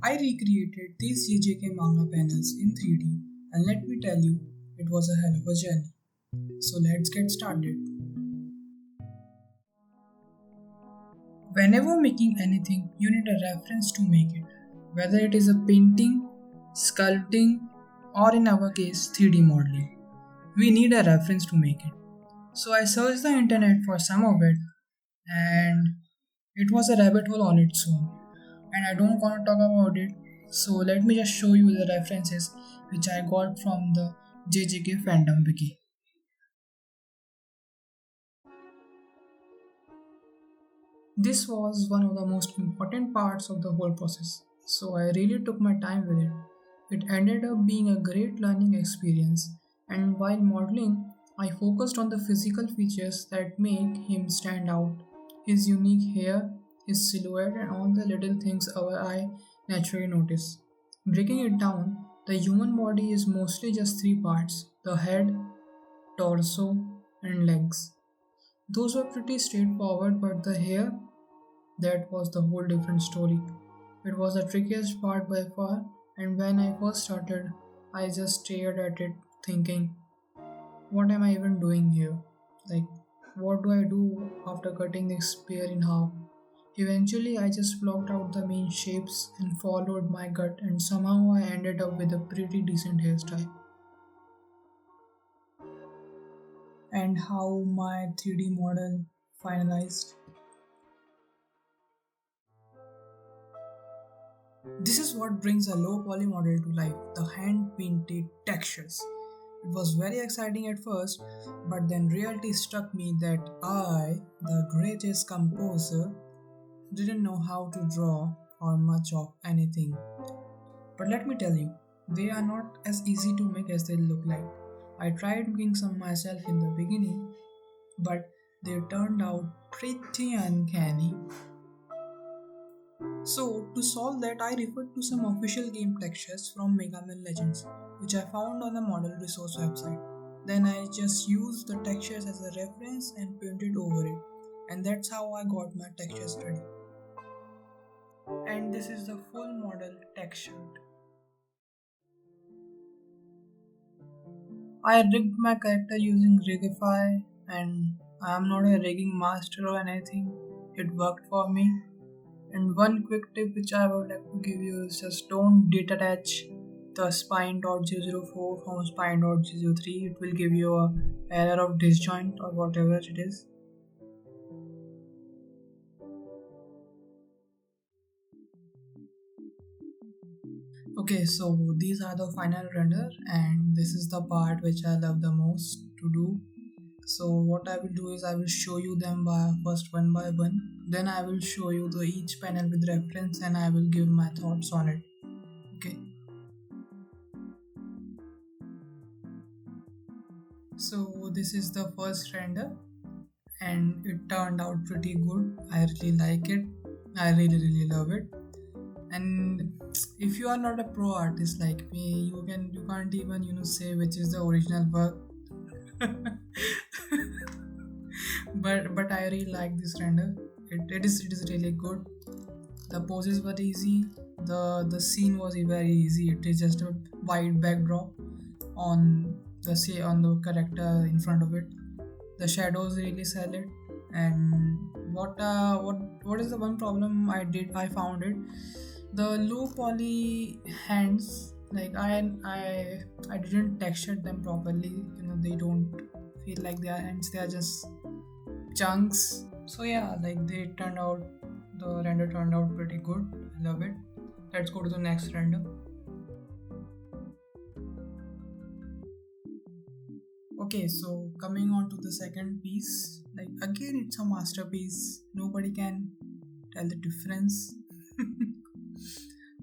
I recreated these JJK manga panels in 3D, and let me tell you, it was a hell of a journey. So let's get started. Whenever making anything, you need a reference to make it. Whether it is a painting, sculpting, or in our case, 3D modeling, we need a reference to make it. So I searched the internet for some of it, and it was a rabbit hole on its own. And I don't want to talk about it, so let me just show you the references which I got from the JJK fandom wiki. This was one of the most important parts of the whole process, so I really took my time with it. It ended up being a great learning experience, and while modeling, I focused on the physical features that make him stand out, his unique hair, his silhouette, and all the little things our eye naturally notice. Breaking it down, the human body is mostly just three parts: the head, torso, and legs. Those were pretty straightforward, but the hair, that was the whole different story. It was the trickiest part by far, and when I first started, I just stared at it thinking, what am I even doing here? Like, what do I do after cutting this spear in half? Eventually, I just blocked out the main shapes and followed my gut, and somehow I ended up with a pretty decent hairstyle. And how my 3D model finalized. This is what brings a low poly model to life, the hand painted textures. It was very exciting at first, but then reality struck me that I, the greatest composer, didn't know how to draw or much of anything. But let me tell you, they are not as easy to make as they look like. I tried making some myself in the beginning, but they turned out pretty uncanny. So, to solve that, I referred to some official game textures from Mega Man Legends, which I found on the model resource website. Then I just used the textures as a reference and painted over it. And that's how I got my textures ready. And this is the full model textured. I rigged my character using Rigify, and I am not a rigging master or anything. It worked for me. And one quick tip which I would like to give you is just don't detach the spine.004 from spine.003. It will give you a error of disjoint or whatever it is. Okay, so these are the final render, and this is the part which I love the most to do. So what I will do is I will show you them by first one by one. Then I will show you the each panel with reference, and I will give my thoughts on it. Okay. So this is the first render, and it turned out pretty good. I really like it. I really love it. And if you are not a pro artist like me, you can't even say which is the original work. But I really like this render. It is really good. The poses were easy. The scene was very easy. It is just a white backdrop on on the character in front of it. The shadows really sell it. And what is the one problem I found it, the low poly hands, like I didn't texture them properly. They don't feel like they are hands, they are just chunks. So yeah, like the render turned out pretty good. I love it. Let's go to the next render. Okay, so coming on to the second piece, like again, it's a masterpiece. Nobody can tell the difference.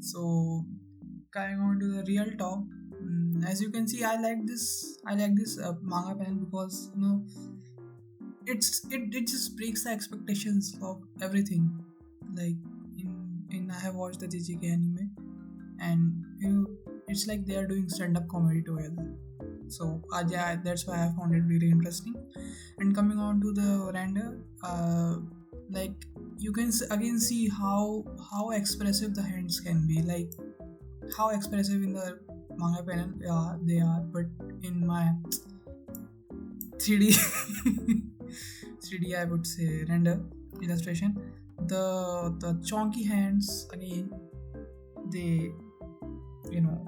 So coming on to the real talk, as you can see, I like this. I like this manga pen because it just breaks the expectations of everything. Like in I have watched the JJK anime, and it's like they are doing stand-up comedy together. So yeah, that's why I found it really interesting. And coming on to the render, like you can again see how expressive the hands can be, like how expressive in the manga panel they are, but in my 3D 3D I would say render illustration, the chonky hands again, they you know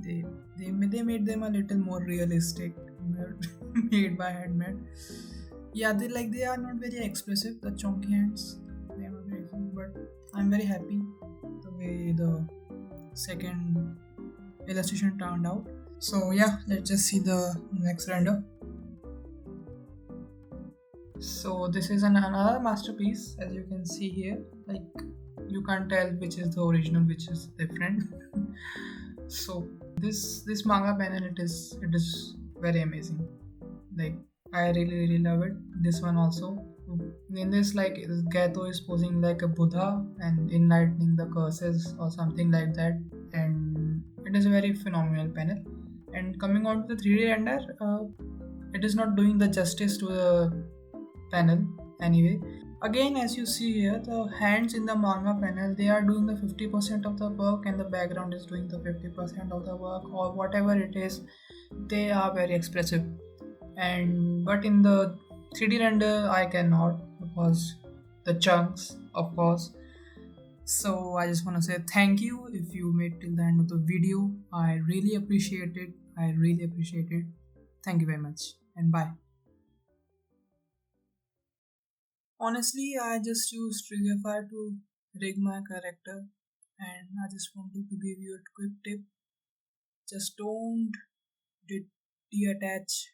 they they made them a little more realistic, made by handmade. Yeah, they are not very expressive, the chonky hands, they are not very expressive, but I'm very happy the way the second illustration turned out. So yeah, let's just see the next render. So this is another masterpiece, as you can see here. Like, you can't tell which is the original, which is different. So this manga panel, it is very amazing. Like, I really love it. This one also. In this, like, Gato is posing like a Buddha and enlightening the curses or something like that, and it is a very phenomenal panel. And coming on to the 3D render, it is not doing the justice to the panel anyway. Again, as you see here, the hands in the manga panel, they are doing the 50% of the work, and the background is doing the 50% of the work, or whatever it is. They are very expressive, and but in the 3D render I cannot, because the chunks, of course. So I just want to say thank you if you made till the end of the video. I really appreciate it. I really appreciate it. Thank you very much, and bye. Honestly, I just use Triggerfire to rig my character, and I just wanted to give you a quick tip. Just don't detach